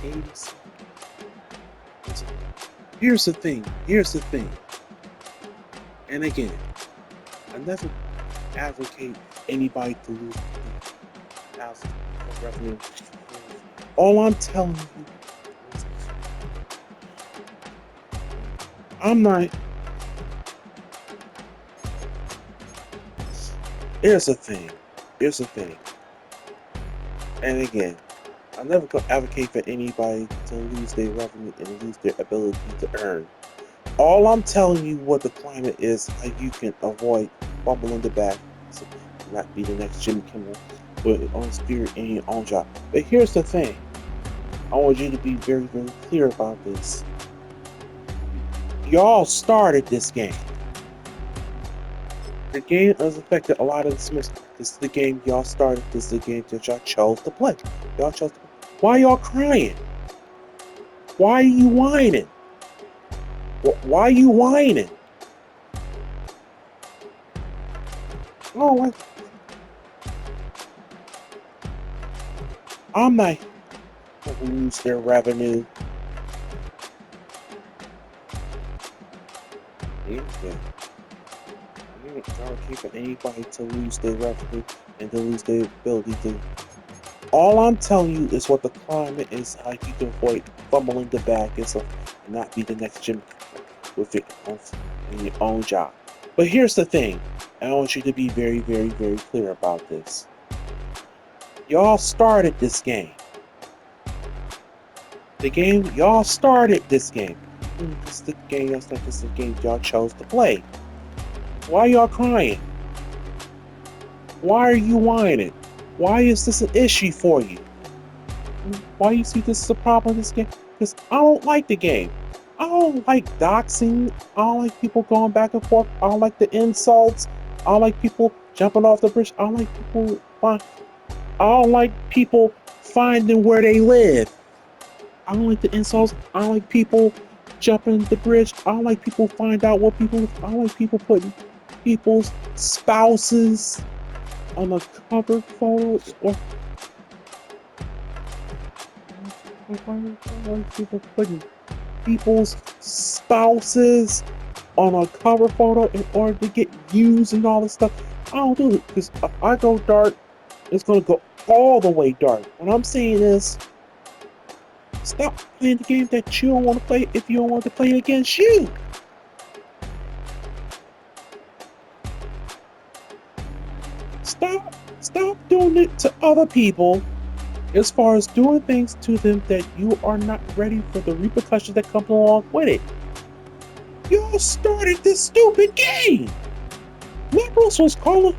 80. Here's the thing. Here's the thing. And again, I never advocate anybody to lose thousands of revenue. All I'm telling you is I'm not. Here's the thing. Here's the thing. And again, I never advocate for anybody to lose their revenue and lose their ability to earn. All I'm telling you what the climate is, how you can avoid bumbling the back, so not be the next Jimmy Kimmel with your own spirit and your own job. But here's the thing. I want you to be very, very clear about this. Y'all started this game. The game has affected a lot of the Smiths. This is the game y'all started. This is the game that y'all chose to play. Y'all chose to play. Why y'all crying? Why are you whining? Why are you whining? Oh, I'm not going to lose their revenue. Yeah. I don't keep anybody to lose their revenue and to lose their ability to. All I'm telling you is what the climate is, how you can avoid fumbling the bag and stuff, and not be the next Jim with it in your own job. But here's the thing. I want you to be very, very, very clear about this. Y'all started this game. Y'all started this game. This is the game, this is the game y'all chose to play. Why y'all crying? Why are you whining? Why is this an issue for you? Why you see this as a problem in this game? Because I don't like the game. I don't like doxing. I don't like people going back and forth. I don't like the insults. I don't like people jumping off the bridge. I don't like people. I don't like people finding where they live. I don't like the insults. I don't like people jumping the bridge. I don't like people find out what people. I don't like people putting people's spouses on a cover photo or people putting people's spouses on a cover photo in order to get views and all this stuff. I don't do it because if I go dark, it's gonna go all the way dark. What I'm saying is, stop playing the game that you don't want to play if you don't want to play it against you. Stop doing it to other people as far as doing things to them that you are not ready for the repercussions that come along with it. Y'all started this stupid game. Liberals was calling.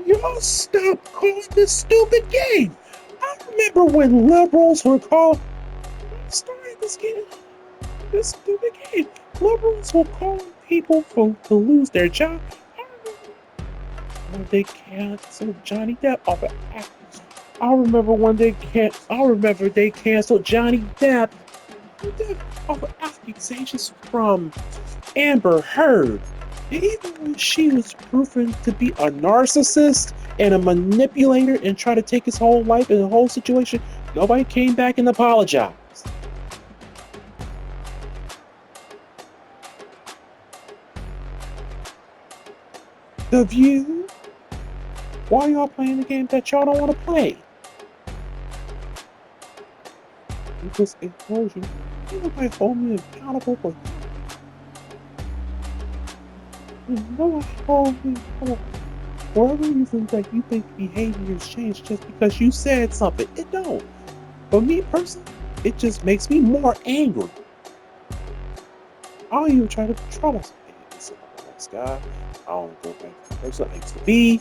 Y'all stop calling this stupid game. I remember when liberals were calling. Started this game. This stupid game. Liberals were calling people to lose their job. I remember when they canceled Johnny Depp off of acting. I remember they canceled Johnny Depp off of accusations from Amber Heard. Even when she was proven to be a narcissist and a manipulator and try to take his whole life and the whole situation, nobody came back and apologized. The View? Why y'all playing the game that y'all don't want to play? Because it tells you, nobody hold me accountable for nobody hold me accountable for whatever reason that you think behavior has changed just because you said something. It don't. For me personally, it just makes me more angry. I don't even try to control myself. I'm a nice guy. I don't go back to the person I used to be.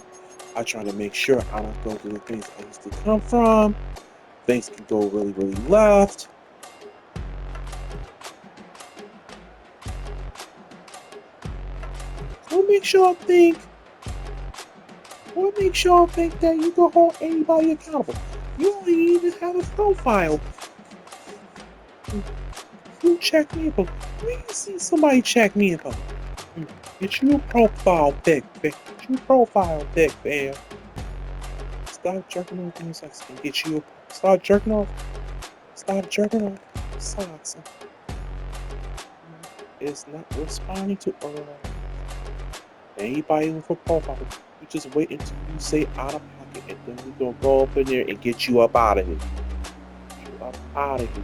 I try to make sure I don't go to the things I used to come from. Things can go really, really left. What makes y'all think that you can hold anybody accountable? You don't even have a profile. Who check me up? When you see somebody check me up, get your profile pic. Get your profile pic, fam. Stop jerking off things like get you. Start jerking off. Stop jerking off socks. Is not responding to anybody with a profile. You just wait until you say out of pocket, and then we gonna go up in there and get you up out of here. Get you up out of here.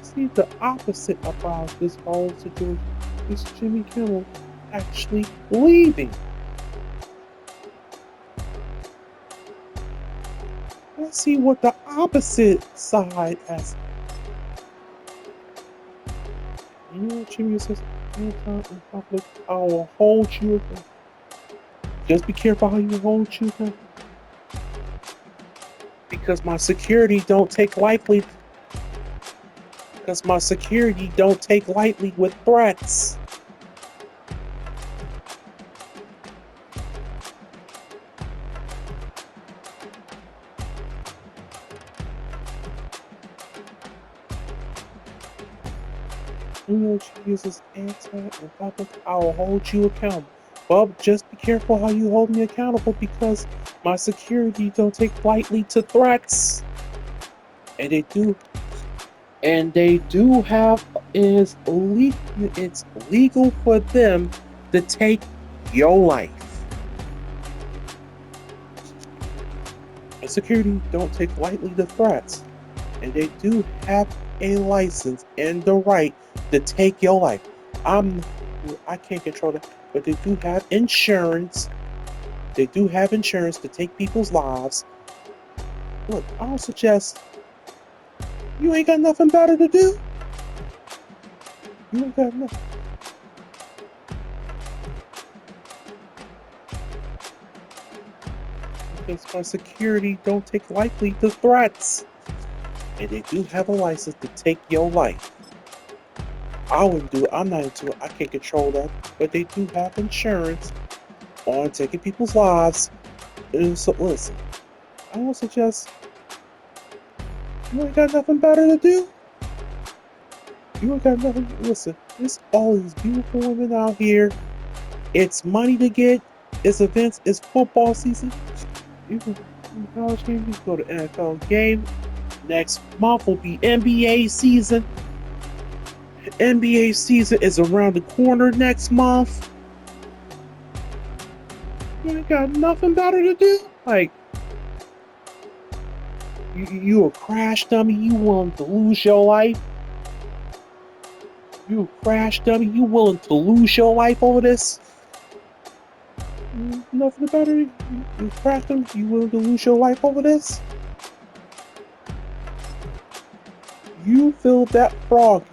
See, the opposite about this whole situation is Jimmy Kimmel actually leaving. Let's see what the opposite side has. You know what Jimmy says? Anytime in public, I will hold you accountable. Just be careful how you hold you accountable. Because my security don't take lightly. Because my security don't take lightly with threats. You know, she uses anti and public, I will hold you accountable. Bub, just be careful how you hold me accountable because my security don't take lightly to threats. And they do have it's legal for them to take your life. And security don't take lightly to threats. And they do have a license and the right to take your life. I can't control that, but they do have insurance. They do have insurance to take people's lives. Look, I don't suggest you ain't got nothing better to do. You ain't got nothing. Because my security don't take lightly to threats. And they do have a license to take your life. I wouldn't do it. I'm not into it. I can't control that. But they do have insurance on taking people's lives. And so, listen, I don't suggest you ain't got nothing better to do. You ain't got nothing. Listen, there's all these beautiful women out here. It's money to get. It's events. It's football season. You can college game. You can go to NFL game. Next month will be NBA season. NBA season is around the corner next month. You ain't got nothing better to do. Like, you a crash dummy. You willing to lose your life? You a crash dummy. You willing to lose your life over this? Nothing better. You crash dummy. You willing to lose your life over this? You feel that frog.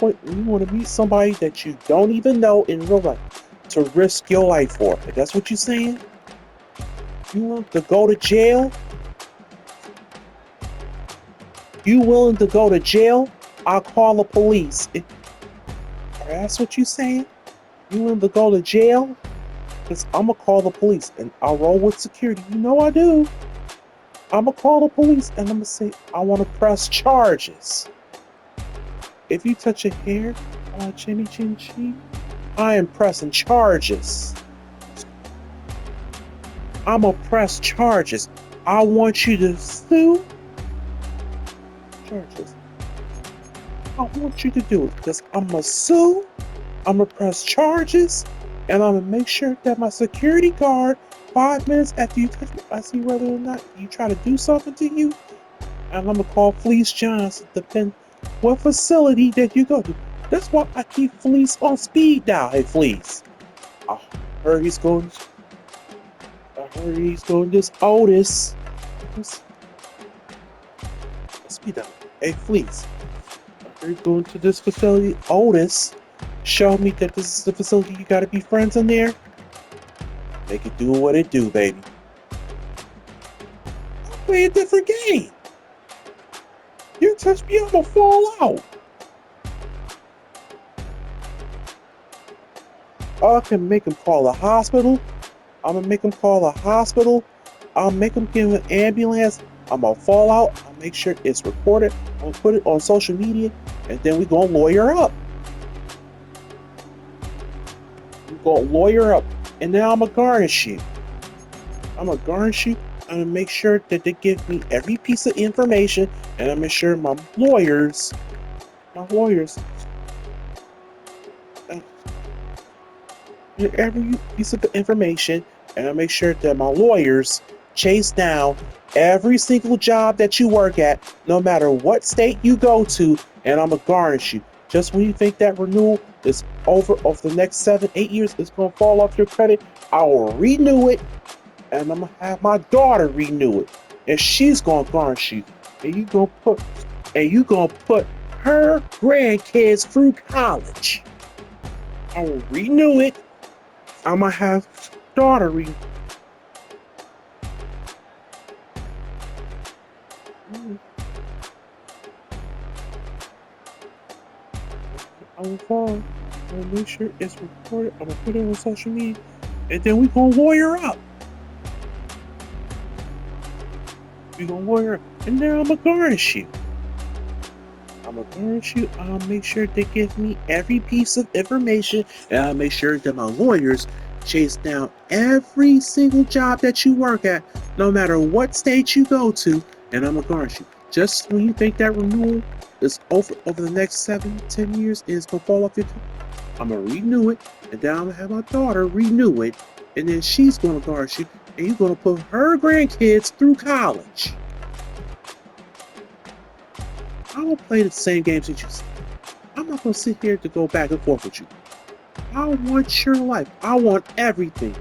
You want to meet somebody that you don't even know in real life to risk your life for. If that's what you're saying? You want to go to jail? You willing to go to jail? I'll call the police. If that's what you're saying? You willing to go to jail? Because I'm going to call the police and I'll roll with security. You know I do. I'm going to call the police and I'm going to say, I want to press charges. If you touch a hair on chinny chin chin, I am pressing charges. I'm going to press charges. I want you to sue. Charges. I want you to do it because I'm going to sue. I'm going to press charges. And I'm going to make sure that my security guard, 5 minutes after you touch me, I see whether or not you try to do something to you. And I'm going to call Fleece Johnson, depend what facility that you go to. That's why I keep Fleece on speed dial. Hey, Fleece. I heard he's going this Otis. Speed dial. Hey, Fleece. I heard he's going to this facility. Otis. Show me that this is the facility you gotta be friends in there. Make it do what it do, baby. I'll play a different game. You touch me, I'm gonna fall out. I can make him call a hospital. I'm gonna make him call a hospital. I'll make him give an ambulance. I'm gonna fall out. I'll make sure it's recorded. I'm gonna put it on social media, and then we gonna lawyer up. We gonna lawyer up, and now I'm gonna garnish you. I'm gonna garnish you. I'm gonna make sure that they give me every piece of information, and I'm gonna make sure my lawyers, get every piece of information, and I make sure that my lawyers chase down every single job that you work at, no matter what state you go to, and I'm gonna garnish you. Just when you think that renewal is over the next 7, 8 years, it's gonna fall off your credit, I will renew it, and I'm gonna have my daughter renew it, and she's gonna garnish you, and you gonna put her grandkids through college. I will renew it. I'm gonna have daughter renew. I'm gonna make sure it's recorded. I'm gonna put it on social media, and then we gonna lawyer up. And then I'm gonna garnish you. I'll make sure they give me every piece of information, and I'll make sure that my lawyers chase down every single job that you work at, no matter what state you go to, and I'm gonna garnish you. Just when you think that renewal is over the next 7, 10 years, and it's gonna fall off your tongue, I'm gonna renew it, and then I'm gonna have my daughter renew it, and then she's gonna garnish you, and you're gonna put her grandkids through college. I will play the same games that you see. I'm not gonna sit here to go back and forth with you. I want your life. I want everything.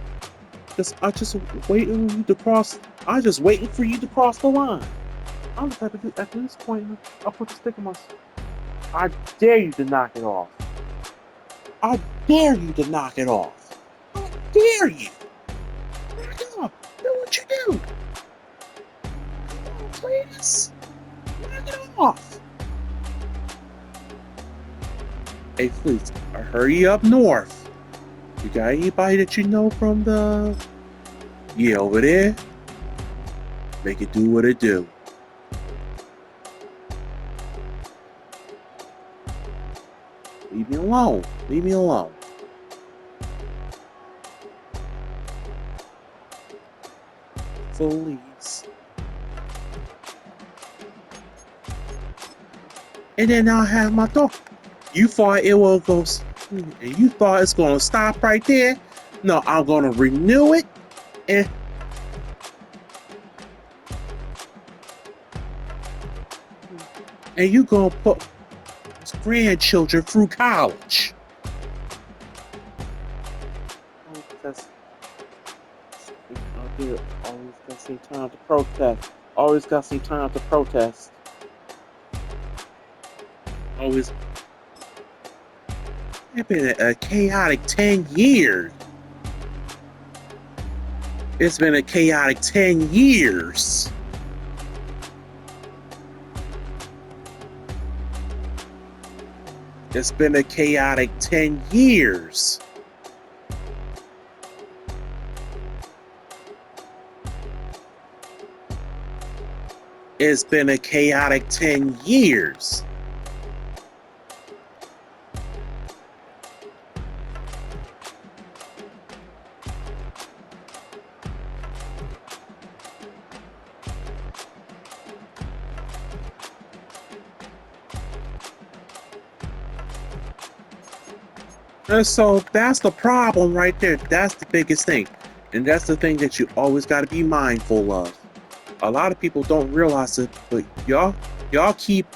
I'm just waiting for you to cross the line. I'm the type of dude at this point. I'll put the stick in my. I dare you to knock it off. I dare you to knock it off. I dare you. Knock it off. Do what you do. Come on, please. Knock it off. Hey, please, hurry up north. You got anybody that you know from the... Yeah, over there? Make it do what it do. Leave me alone. Leave me alone. Please. And then I'll have my dog. You thought it will go, and you thought it's gonna stop right there? No, I'm gonna renew it, and you gonna put grandchildren through college. Always got some time to protest. Always got some time to protest. Always. It's been a chaotic 10 years. It's been a chaotic 10 years. It's been a chaotic 10 years. It's been a chaotic 10 years. And so that's the problem right there. That's the biggest thing. And that's the thing that you always got to be mindful of. A lot of people don't realize it, but y'all keep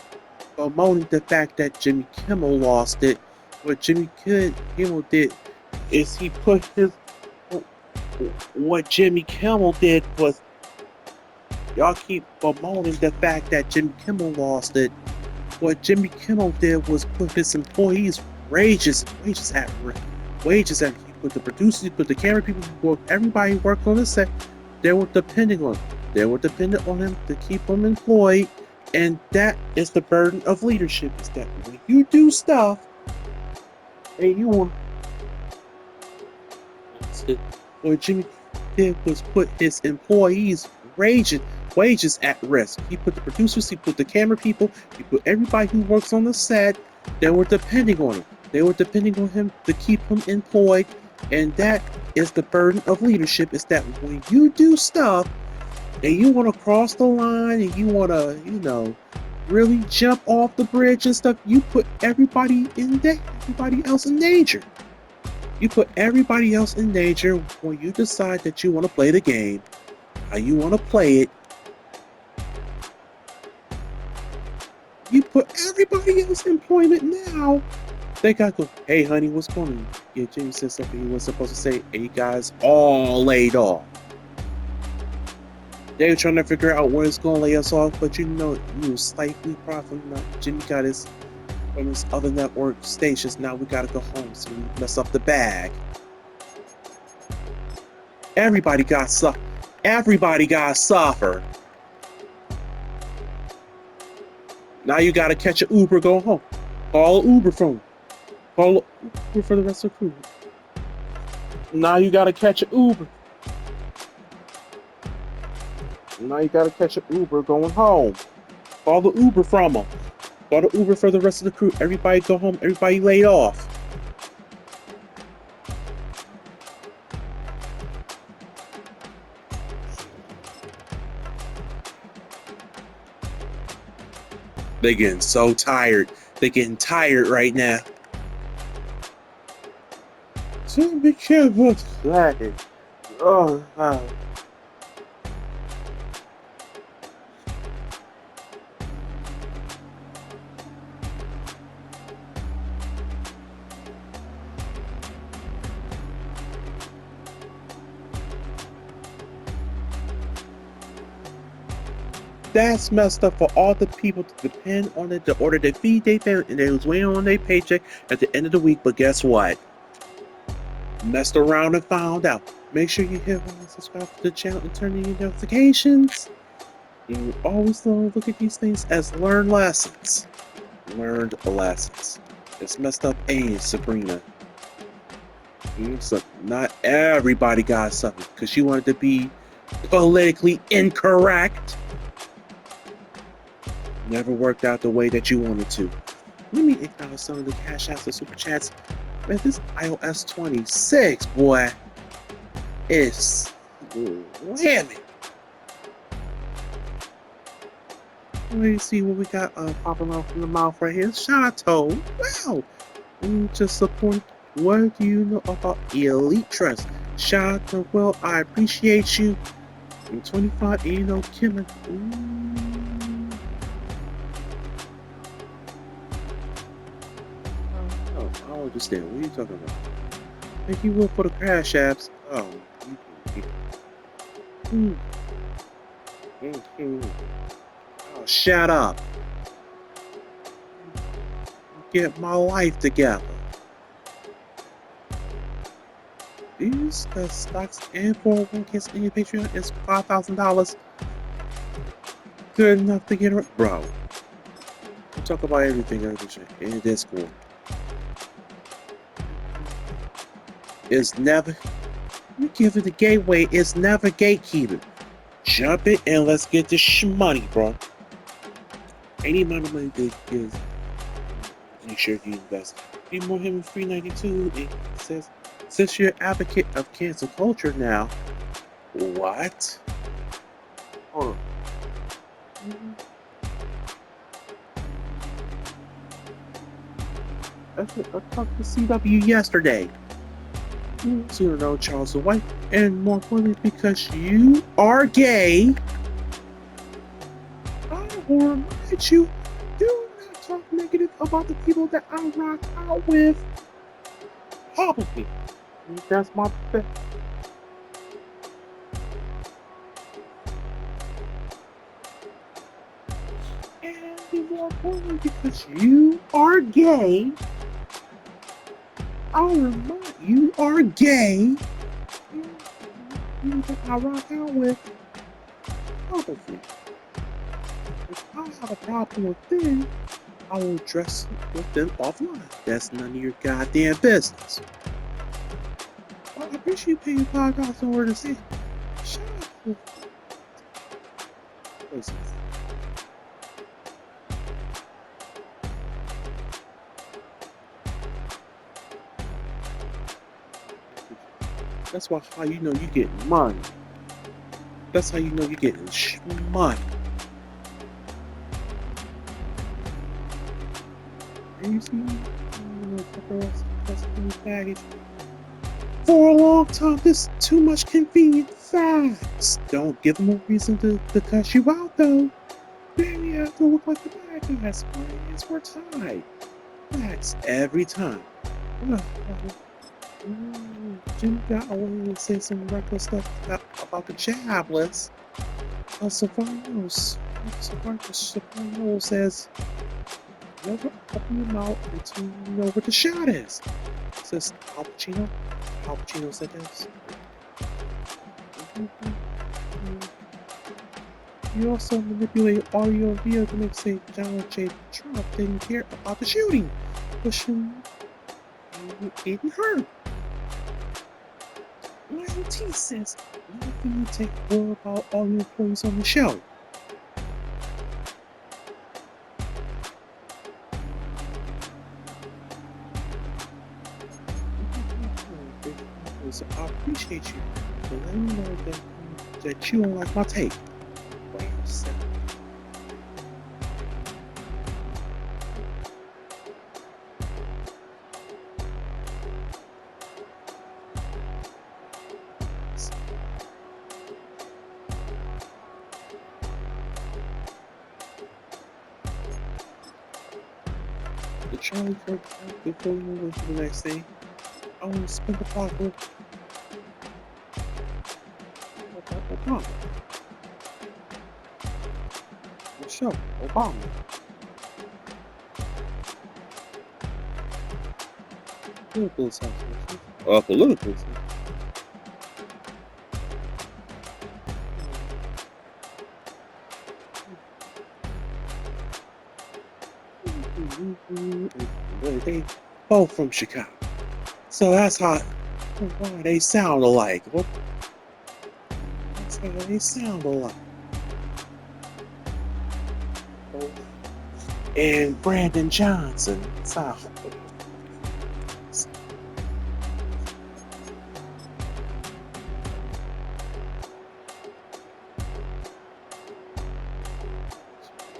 bemoaning the fact that Jimmy Kimmel lost it. What Jimmy Kimmel did is he put his... What Jimmy Kimmel did was... Y'all keep bemoaning the fact that Jimmy Kimmel lost it. What Jimmy Kimmel did was put his employees' wages at risk. He put the producers, he put the camera people, everybody who worked on the set. They were depending on him. They were dependent on him to keep them employed, and that is the burden of leadership. Is that when you do stuff, and you want, what Jimmy did was put his employees' wages at risk. He put the producers, he put the camera people, he put everybody who works on the set. They were depending on him. They were depending on him to keep him employed, and that is the burden of leadership. Is that when you do stuff and you want to cross the line and you want to, really jump off the bridge and stuff, you put everybody everybody else in danger. You put everybody else in danger when you decide that you want to play the game, how you want to play it. You put everybody else in employment now. They got to go, hey, honey, what's going on? Yeah, Jimmy said something he was supposed to say, and you guys all laid off. They were trying to figure out where it's going to lay us off, but slightly profit. Jimmy got his from his other network stations. Now we got to go home, so we mess up the bag. Everybody got suffer. Everybody got suffer. Now you got to catch an Uber, go home. Call an Uber phone. Call an Uber for the rest of the crew. Now you got to catch an Uber. Now you got to catch an Uber going home. Call the Uber from them. Call the Uber for the rest of the crew. Everybody go home. Everybody laid off. They're getting so tired. They're getting tired right now. So be careful. Oh, wow. That's messed up for all the people to depend on it to order their feed their family, and they was waiting on their paycheck at the end of the week. But guess what? Messed around and found out. Make sure you hit and subscribe to the channel and turn on your notifications. You always look at these things as learned lessons. Learned lessons. It's messed up, ain't Sabrina? So not everybody got something because you wanted to be politically incorrect. Never worked out the way that you wanted to. Let me acknowledge some of the cash outs and super chats. Man, this iOS 26, boy, is slamming. Let me see what we got popping off in the mouth right here. Chateau. Wow. Just support. What do you know about Elite Trust? Chateau, well, I appreciate you. I'm 25, Kim. I don't understand. What are you talking about? Thank you will for the crash apps. Oh, oh, shut up. Get my life together. These stocks and 401ks in your Patreon is $5,000. Good enough to get it, bro. We talk about everything in Discord. It's never. You give it the gateway. It's never gatekeeping. Jump it and let's get this money, bro. Any amount of money that is, make sure you invest. Be more him 392. It says, since you're an advocate of cancel culture now, what? Hold on. I talked to CW yesterday. So you know Charles the White, and more importantly, because you are gay, I will remind you, do not talk negative about the people that I rock out with publicly. That's my best. And more importantly, because you are gay, I'll remind you are gay. You that I rock out with publicly. If I have a problem with them, I will address it with them offline. That's none of your goddamn business. Well, I appreciate you paying $5 in order to see. Shut up. Listen. That's why how you know you get money. That's how you know you're getting money. And you see, baggage. For a long time, this is too much convenient facts. Don't give them a reason to cuss you out, though. Then you have to look like the bad guys. It's worth tied. Facts every time. Jim got away and said some reckless stuff about the jobless. Soprano says, never open your mouth until you know what the shot is. Says Al Pacino. Al Pacino said this. You also manipulate audio and video to make say Donald J. Trump didn't care about the shooting. Pushing Aiden hurt. YOT says nothing to take more about all the employees on the show. So I appreciate you for letting me know that you don't like my take. Wait a second. The Charlie Kirk before we move on to the next thing, I want to spin the block with Obama. Michelle Obama. Political assassination. Political assassination. They both from Chicago. So that's why they sound alike. That's how they sound alike. And Brandon Johnson sound.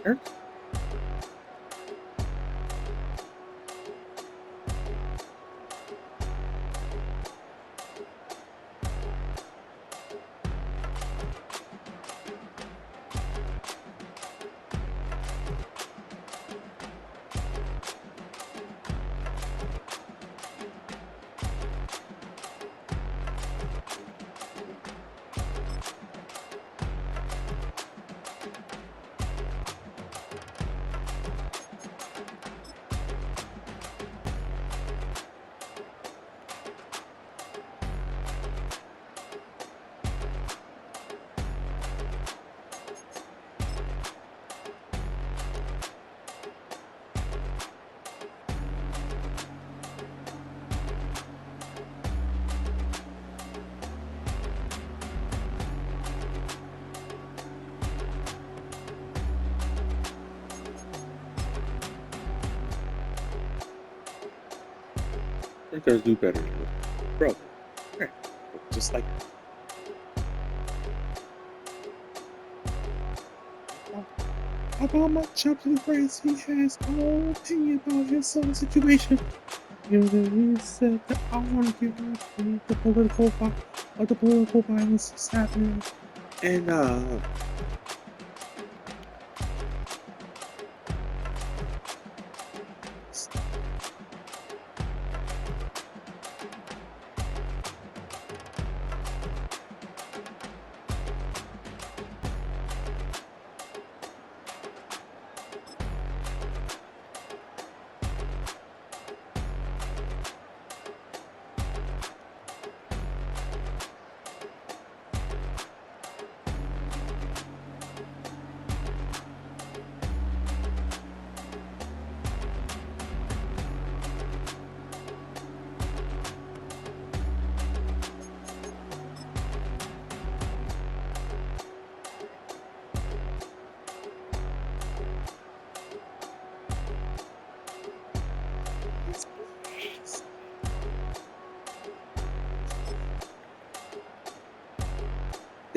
Kirk? They're gonna do better, bro. Okay. Just like about my jump to the phrase, he has no opinion about his own situation. You know, he said that I want to give him the political violence is happening, and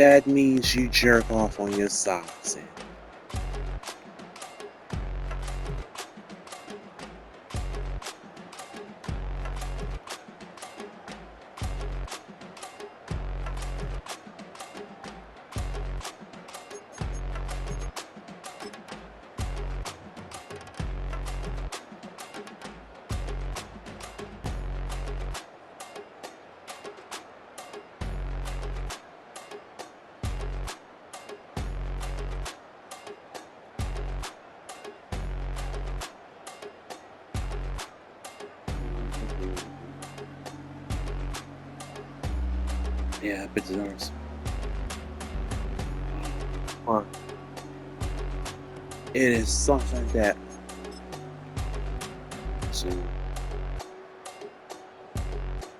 that means you jerk off on your socks. Yeah, but there's or it is something that so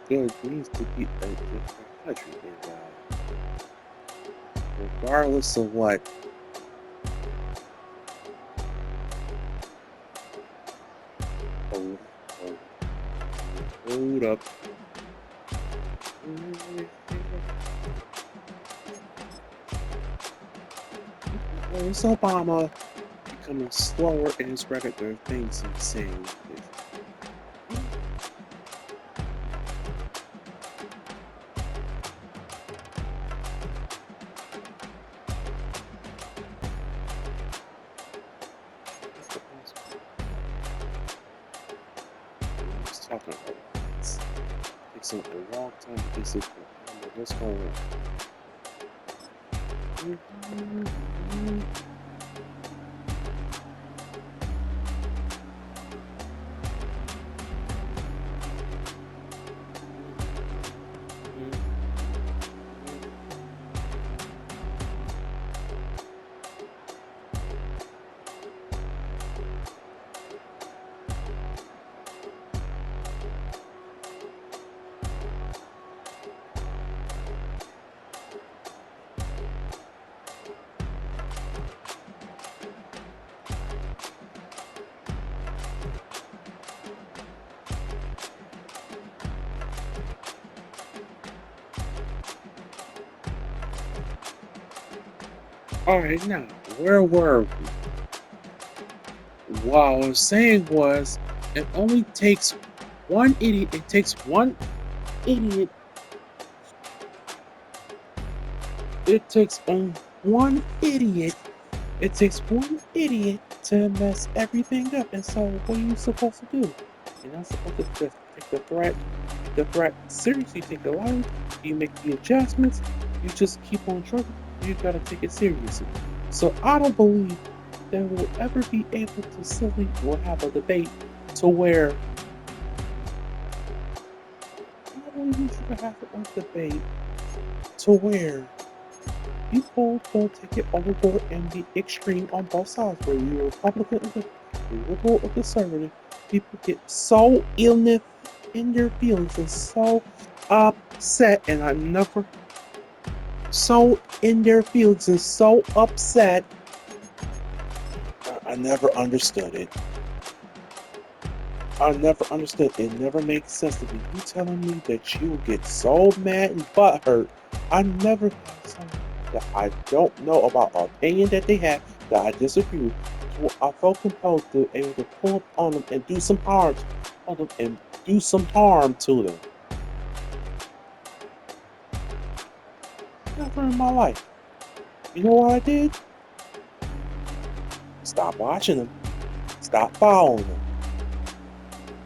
there needs to be a different country involved, regardless of what. Hold, hold, hold up. It's Obama becoming slower in his record of things he's saying. He's talking about this. It takes a long time to get this. What's going on? Alright, now, where were we? What I was saying was, it only takes one idiot, it takes one idiot, it takes only one idiot, it takes one idiot to mess everything up. And so, what are you supposed to do? You're not supposed to just take the threat seriously, take the line, you make the adjustments, you just keep on trucking, you gotta take it seriously. So, I don't believe that we'll ever be able to simply or have a debate to where I don't believe we should have a debate to where people don't take it overboard and be extreme on both sides, where you're Republican or the liberal or conservative. People get so in their feelings and so upset, and I'm never so in their feelings and so upset. I never understood it. I never understood. It never makes sense to me. You telling me that you get so mad and butthurt. I never had something that I don't know about an opinion that they have that I disagree with. So I felt compelled to able to pull up on them and do some harm on them and do some harm to them. Never in my life. You know what I did? Stop watching them. Stop following them.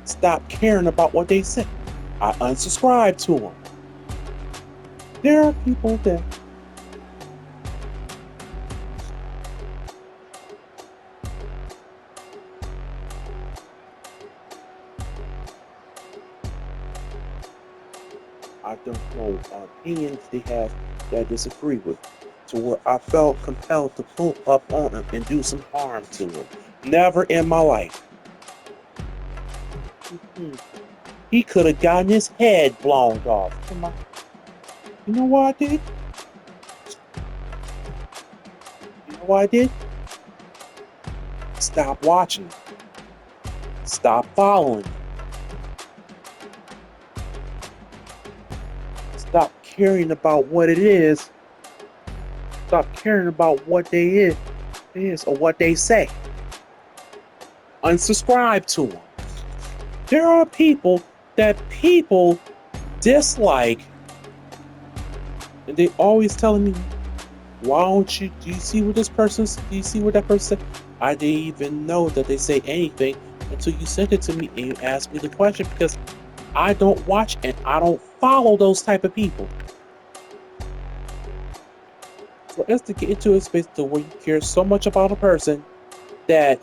Stop caring about what they say. I unsubscribe to them. There are people that I don't know opinions they have that I disagree with, to where I felt compelled to pull up on them and do some harm to them. Never in my life. He could have gotten his head blown off. Come on. You know what I did? You know what I did? Stop watching. Stop following. Stop caring about what it is stop caring about what they is or what they say. Unsubscribe to them. There are people that people dislike, and they always telling me, why don't you, do you see what this person's, do you see what that person said? I didn't even know that they say anything until you sent it to me and you asked me the question, because I don't watch and I don't follow those type of people. For us to get into a space to where you care so much about a person that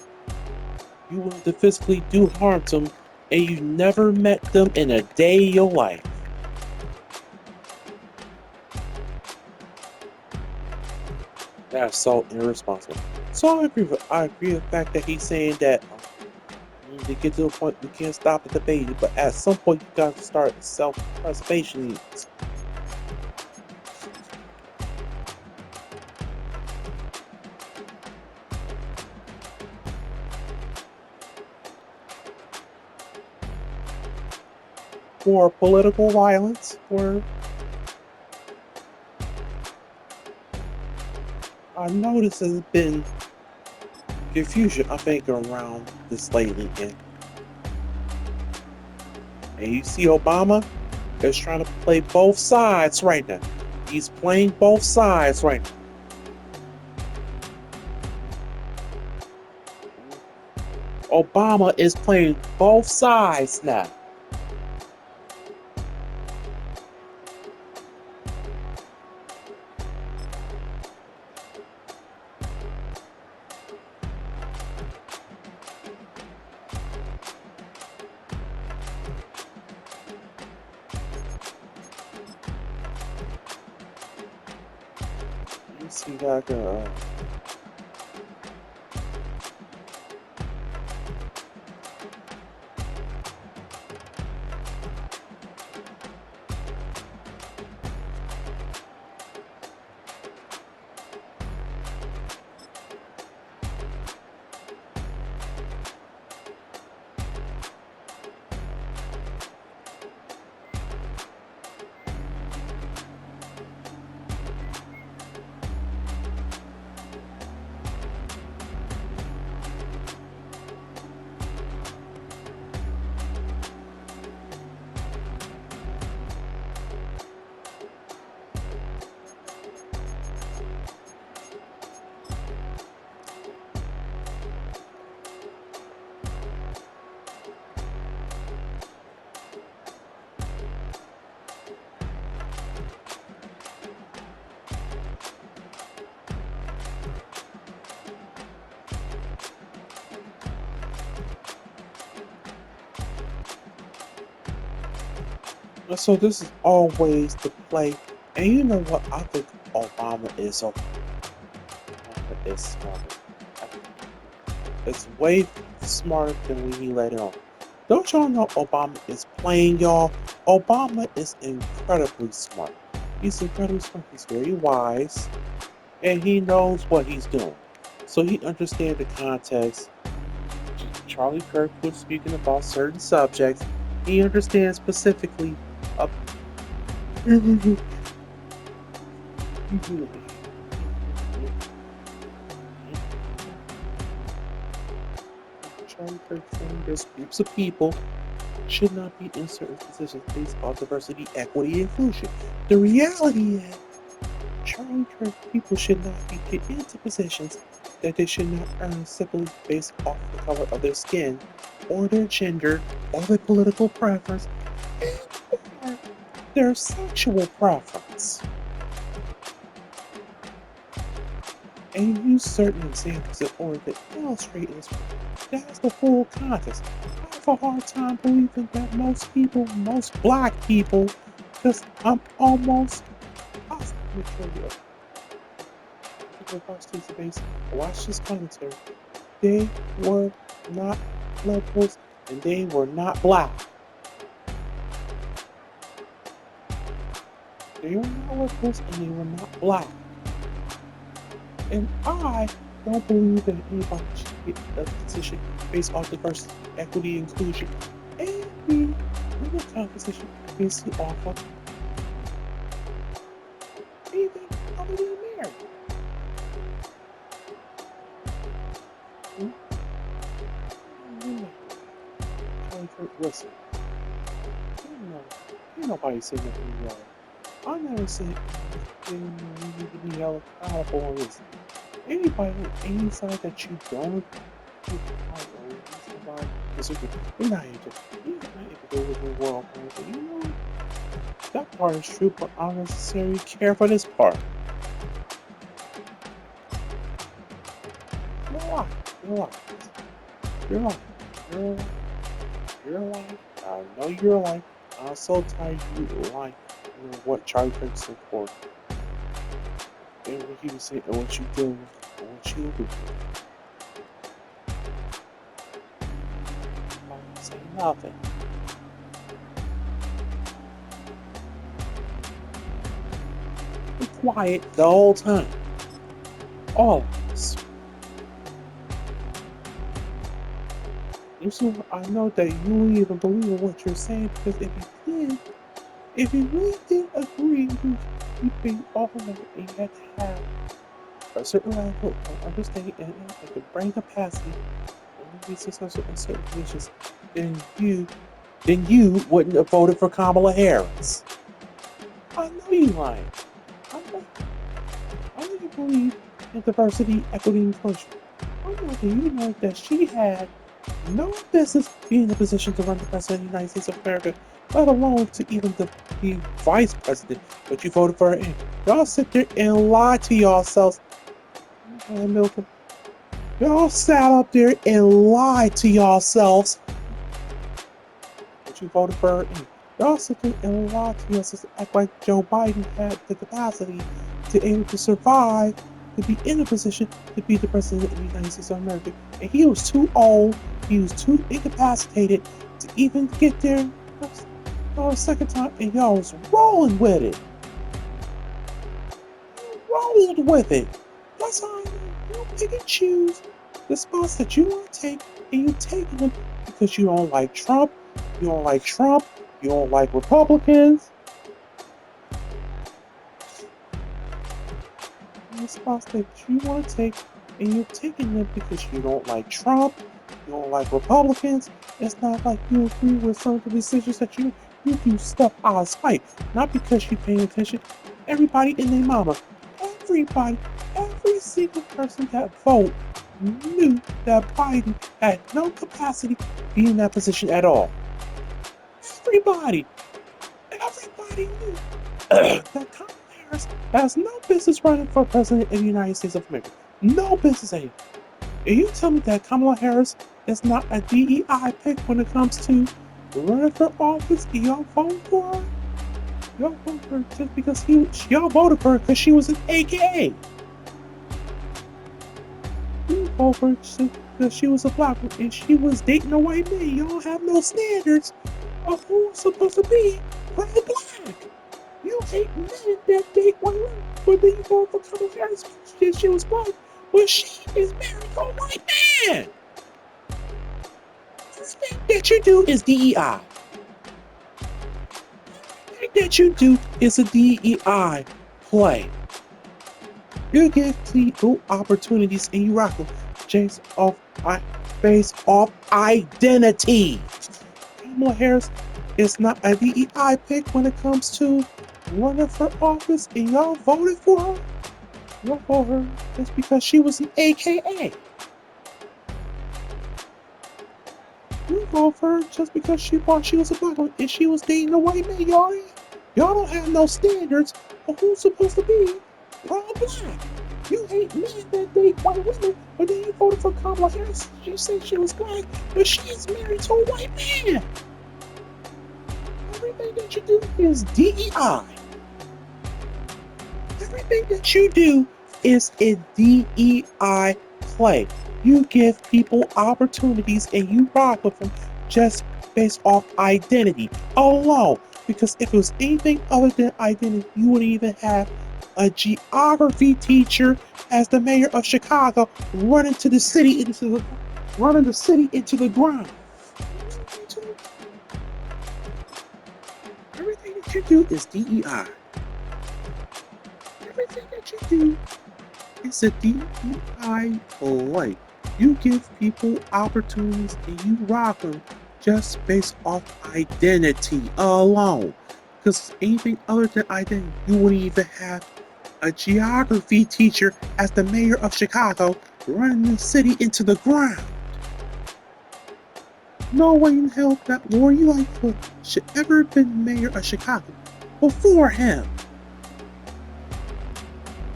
you willing to physically do harm to them and you never met them in a day of your life. That's so irresponsible. So I agree with the fact that he's saying that to get to a point we can't stop the debate, but at some point you got to start self-preservation needs. For political violence, for I noticed there's been confusion, I think, around this lately, and you see Obama is trying to play both sides right now. He's playing both sides right now. Obama is playing both sides now. You see that so this is always the play, and you know what? I think Obama is so. Obama is smarter. It's way smarter than when he let it on. Don't y'all know Obama is playing y'all? Obama is incredibly smart. He's incredibly smart. He's very wise, and he knows what he's doing. So he understands the context. Charlie Kirk was speaking about certain subjects. He understands specifically. Charlie Kirk saying there's groups of people should not be in certain positions based on diversity, equity, and inclusion. The reality is, Charlie Kirk people should not be put into positions that they should not earn simply based off the color of their skin, or their gender, or their political preference, or their sexual preference. And use certain examples in order to illustrate this. That's the full context. I have a hard time believing that most people, most black people, because I'm almost positive watch this commentary. They were not liberals and they were not black. They were not liberals and they were not black. And I don't believe that anybody should get a position based on diversity, equity, inclusion, and be in a competition basically off of anything other than marriage. listen, ain't nobody say nothing wrong. I never said anything you need to be held accountable on this. Anybody on any side that you don't agree with, somebody disagree, you're not able to live in the world. But you know, that part is true, but I don't necessarily care for this part. You're alive. You're alive. You're alive. You're alive. You're alive. I know you're alive. I'm so tired of you lying. You know what Charlie Kirk said for. And what he was saying, and what you do, and what you do. I'm saying nothing. Be quiet the whole time. All of us. You see, I know that you wouldn't even believe in what you're saying, because if you really did agree you being all of it, and you had to have a certain level of understanding and the brain capacity and be successful in certain positions, then you wouldn't have voted for Kamala Harris. I know you lying. I know you believe in diversity, equity, and inclusion. I know that you know that she had no business being in a position to run the president of the United States of America, let alone to even be vice president, but you voted for her in. Y'all sit there and lie to yourselves. Milton. Y'all sat up there and lied to yourselves. But you voted for her in. Y'all sit there and lied to yourselves, act like Joe Biden had the capacity to able to survive, to be in a position to be the president of the United States of America. And he was too old, he was too incapacitated to even get there for a second time, and y'all was rolling with it. You rolled with it. That's how I know you pick and choose the spots that you want to take, and you taking them because you don't like Trump, you don't like Republicans. The spots that you want to take, and you're taking them because you don't like Trump, you don't like Republicans. It's not like you agree with some of the decisions that you do stuff out of spite, not because you're paying attention. Everybody and their mama, every single person that voted knew that Biden had no capacity to be in that position at all. Everybody knew that Kamala Harris has no business running for president of the United States of America. No business ain't. And you tell me that Kamala Harris is not a DEI pick when it comes to running for office, and y'all vote for her? Y'all voted for her just because y'all voted for her because she was an AKA. You voted for her just because she was a black woman and she was dating a white man. Y'all have no standards of who's supposed to be pro-black. You hate men that date white women, but then you vote for Kamala Harris because she was black, but she is married to a white man. Everything that you do is DEI. Everything that you do is a DEI play. You give people opportunities and you rock them based off identity. Kamala Harris is not a DEI pick when it comes to running for office, and y'all voted for her. Y'all voted her just because she was an AKA. You voted for her just because she thought she was a black woman and she was dating a white man. Y'all don't have no standards of who's supposed to be pro-black. You hate men that date white women, but then you voted for Kamala Harris. She said she was black, but she is married to a white man. Everything that you do is DEI. Everything that you do is a DEI play. You give people opportunities and you rock with them just based off identity alone. Because if it was anything other than identity, you wouldn't even have a geography teacher as the mayor of Chicago running the city into the ground. Everything that you do is DEI. Everything that you do is a DEI play. You give people opportunities and you rock them just based off identity alone. Because anything other than identity, you wouldn't even have a geography teacher as the mayor of Chicago running the city into the ground. No way in hell that Lori Lightfoot should ever have been mayor of Chicago before him.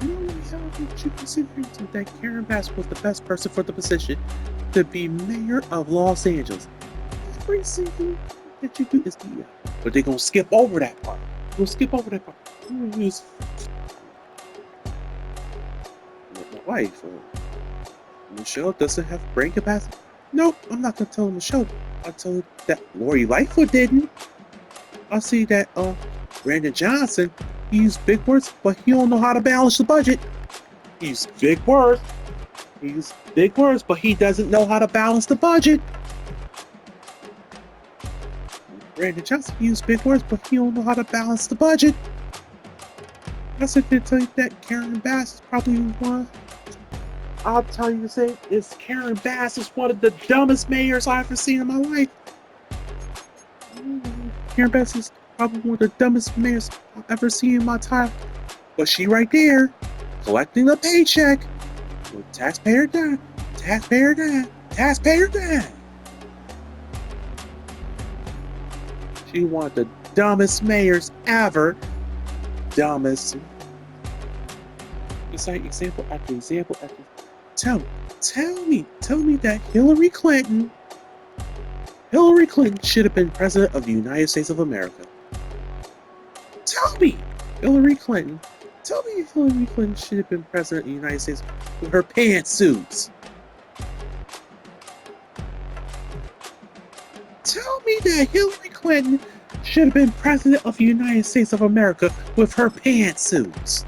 No way in hell did you consider that Karen Bass was the best person for the position to be mayor of Los Angeles. Every single that you do is the but they're gonna skip over that part. We'll skip over that part. I'm gonna use my wife. Michelle doesn't have brain capacity. Nope, I'm not gonna tell Michelle. I'll tell her that Lori Lightfoot didn't. I'll see that Brandon Johnson, he used big words, but he don't know how to balance the budget. He used big words. He used big words, but he doesn't know how to balance the budget. Brandon Johnson used big words, but he don't know how to balance the budget. I said to tell you that Karen Bass is probably one. I'll tell you the same. Is Karen Bass is one of the dumbest mayors I've ever seen in my life. Karen Bass is probably one of the dumbest mayors I've ever seen in my time. But she right there, collecting a paycheck with taxpayer down, taxpayer down, taxpayer down. She one of the dumbest mayors ever. Dumbest. It's like example after example after. Tell me that Hillary Clinton should have been president of the United States of America. Tell me Hillary Clinton should have been president of the United States with her pantsuits. Tell me that Hillary Clinton should have been president of the United States of America with her pantsuits.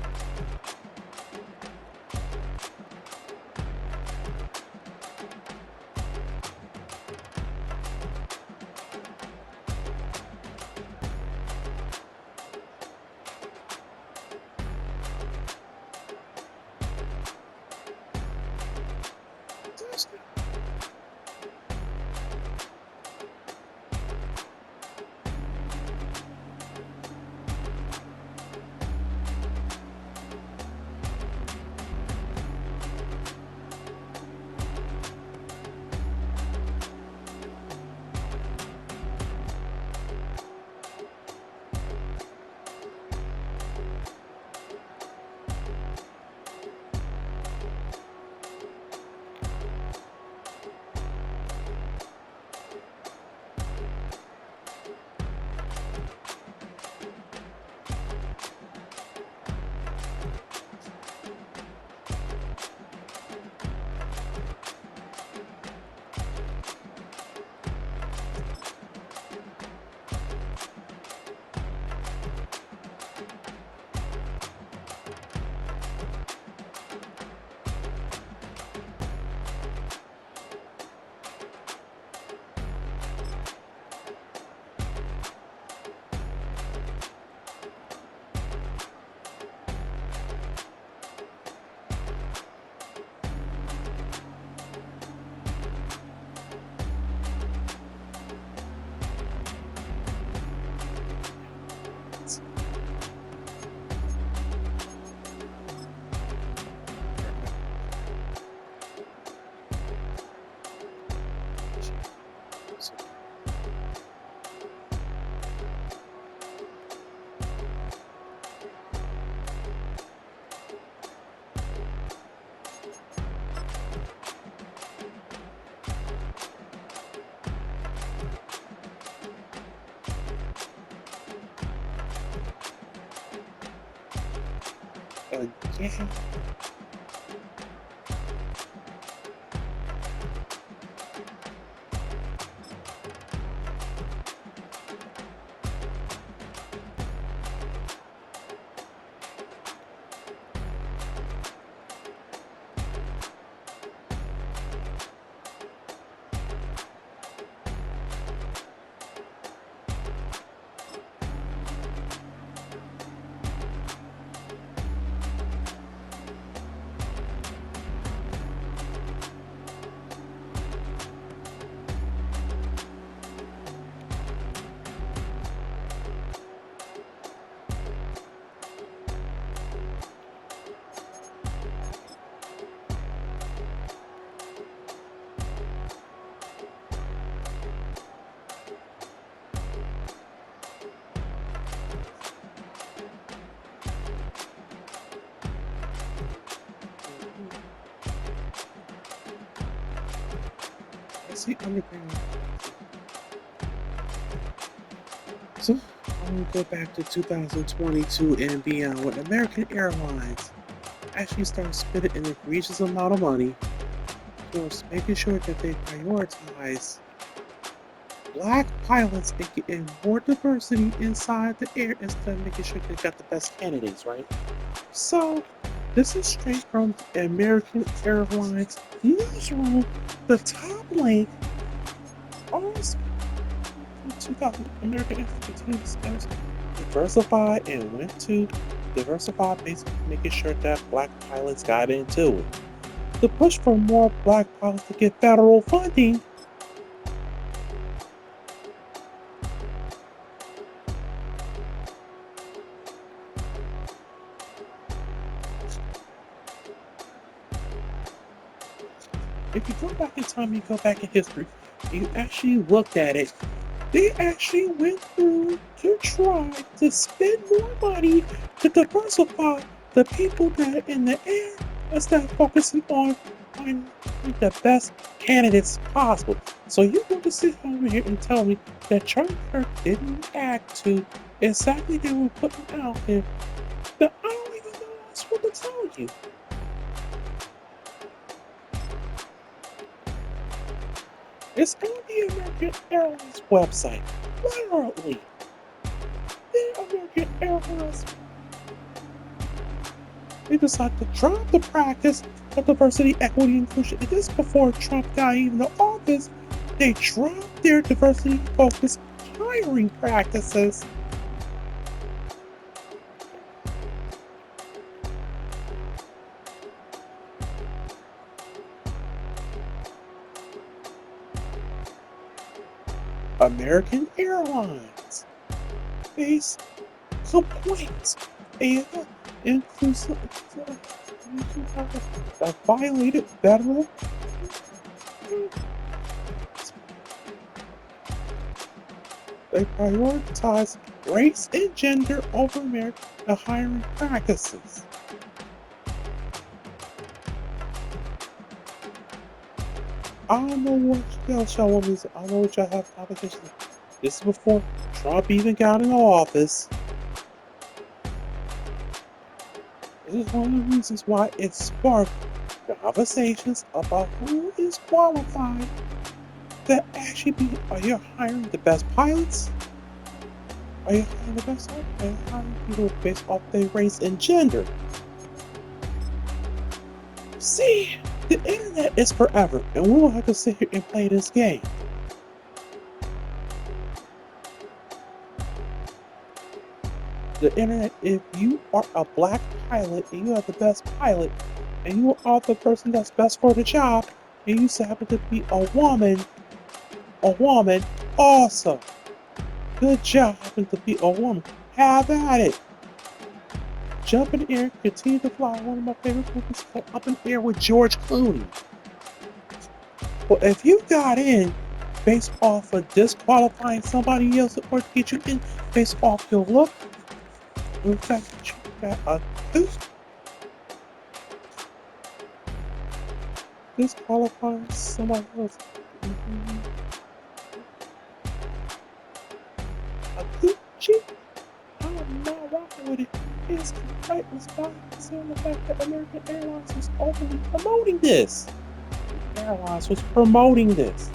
Again. see underground. So I'm gonna go back to 2022 and beyond when American Airlines actually started spending an egregious amount of money towards making sure that they prioritize black pilots and getting more diversity inside the air instead of making sure they got the best candidates, right? So this is straight from the American Airlines newsroom. The top link always 2000 American Airlines diversified and went to diversify, basically making sure that black pilots got into it. The push for more black pilots to get federal funding if you go back in time, you go back in history, you actually looked at it, they actually went through to try to spend more money to diversify the people that are in the air instead of focusing on finding the best candidates possible. So you're going to sit over here and tell me that Charlie Kirk didn't act to exactly they were putting out there that I don't even know what to tell you. It's on the American Airlines website. Literally. The American Airlines. They decided to drop the practice of diversity, equity, inclusion. And this before Trump got even the office. They dropped their diversity focused hiring practices. American Airlines face complaints and inclusive that violated federal. They prioritize race and gender over merit and hiring practices. I don't know what y'all want me to say. I don't know what y'all have competition. This is before Trump even got in office. This is one of the reasons why it sparked conversations about who is qualified to actually be. Are you hiring the best pilots? Are you hiring the best pilots? Are you hiring people based off their race and gender? See, the internet is forever, and we will have to sit here and play this game. The internet, if you are a black pilot and you are the best pilot, and you are the person that's best for the job, and you happen to be a woman, awesome. Good job, happen to be a woman. Have at it. Jump in the air, continue to fly. One of my favorite movies called Up in the Air with George Clooney. Well, if you got in based off of disqualifying somebody else or to get you in based off your look, in fact, you got a disqualifying somebody else. A Gucci? I'm not rocking with it. It's right response considering the fact that American Airlines was openly promoting this. Airlines was promoting this.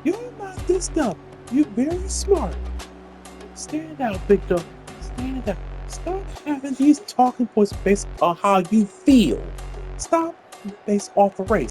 You're not this dumb. You're very smart. Stand out, big dog. Stand out. Stop having these talking points based on how you feel. Stop based off of race.